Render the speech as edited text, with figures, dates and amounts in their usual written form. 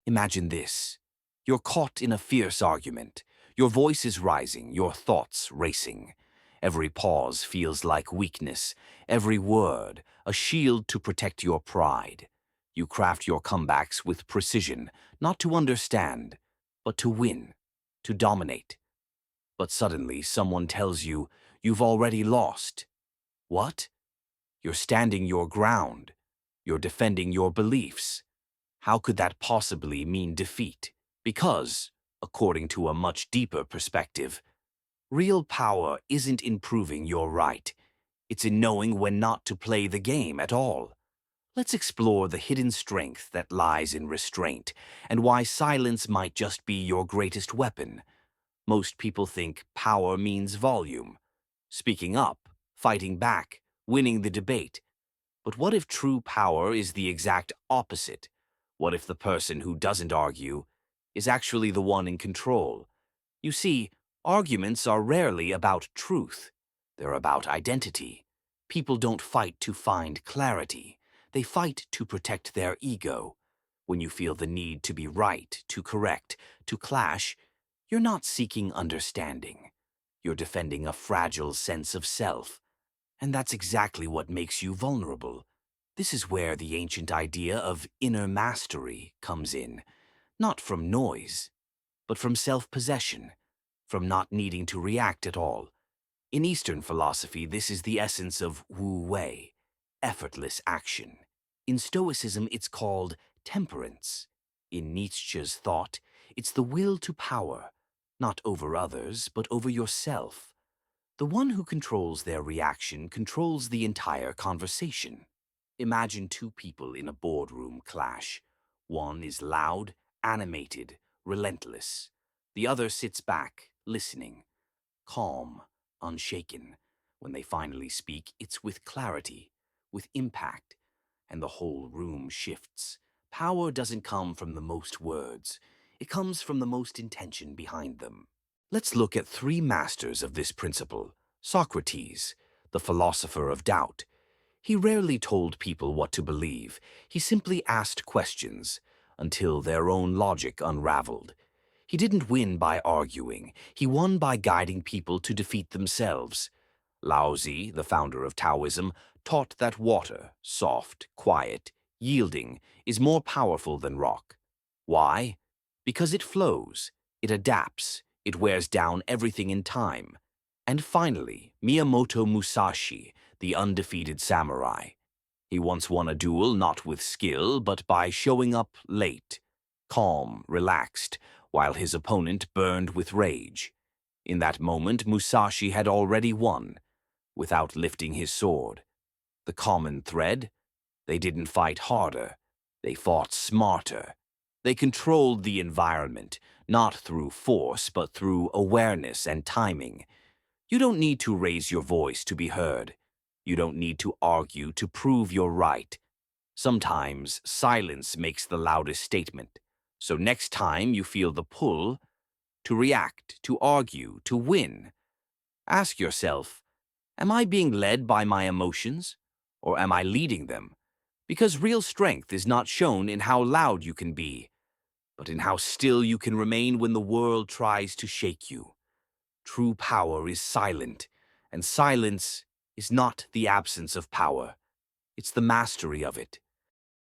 Imagine this. You're caught in a fierce argument. Your voice is rising, your thoughts racing. Every pause feels like weakness, every word a shield to protect your pride. You craft your comebacks with precision, not to understand, but to win, to dominate. But suddenly someone tells you you've already lost. What? You're standing your ground. You're defending your beliefs. How could that possibly mean defeat? Because, according to a much deeper perspective, real power isn't in proving you're right. It's in knowing when not to play the game at all. Let's explore the hidden strength that lies in restraint and why silence might just be your greatest weapon. Most people think power means volume. Speaking up, fighting back, winning the debate. But what if true power is the exact opposite? What if the person who doesn't argue is actually the one in control? You see, arguments are rarely about truth. They're about identity. People don't fight to find clarity. They fight to protect their ego. When you feel the need to be right, to correct, to clash, you're not seeking understanding. You're defending a fragile sense of self. And that's exactly what makes you vulnerable. This is where the ancient idea of inner mastery comes in, not from noise, but from self-possession, from not needing to react at all. In Eastern philosophy, this is the essence of wu wei, effortless action. In Stoicism, it's called temperance. In Nietzsche's thought, it's the will to power, not over others, but over yourself. The one who controls their reaction controls the entire conversation. Imagine two people in a boardroom clash. One is loud, animated, relentless. The other sits back, listening, calm, unshaken. When they finally speak, it's with clarity, with impact, and the whole room shifts. Power doesn't come from the most words. It comes from the most intention behind them. Let's look at three masters of this principle. Socrates, the philosopher of doubt. He rarely told people what to believe. He simply asked questions until their own logic unraveled. He didn't win by arguing. He won by guiding people to defeat themselves. Laozi, the founder of Taoism, taught that water, soft, quiet, yielding, is more powerful than rock. Why? Because it flows, it adapts, it wears down everything in time. And finally, Miyamoto Musashi, the undefeated samurai. He once won a duel not with skill, but by showing up late, calm, relaxed, while his opponent burned with rage. In that moment, Musashi had already won, without lifting his sword. The common thread? They didn't fight harder. They fought smarter. They controlled the environment, not through force, but through awareness and timing. You don't need to raise your voice to be heard. You don't need to argue to prove you're right. Sometimes silence makes the loudest statement. So next time you feel the pull, to react, to argue, to win, ask yourself, am I being led by my emotions, or am I leading them? Because real strength is not shown in how loud you can be, but in how still you can remain when the world tries to shake you. True power is silent, and silence is not the absence of power. It's the mastery of it.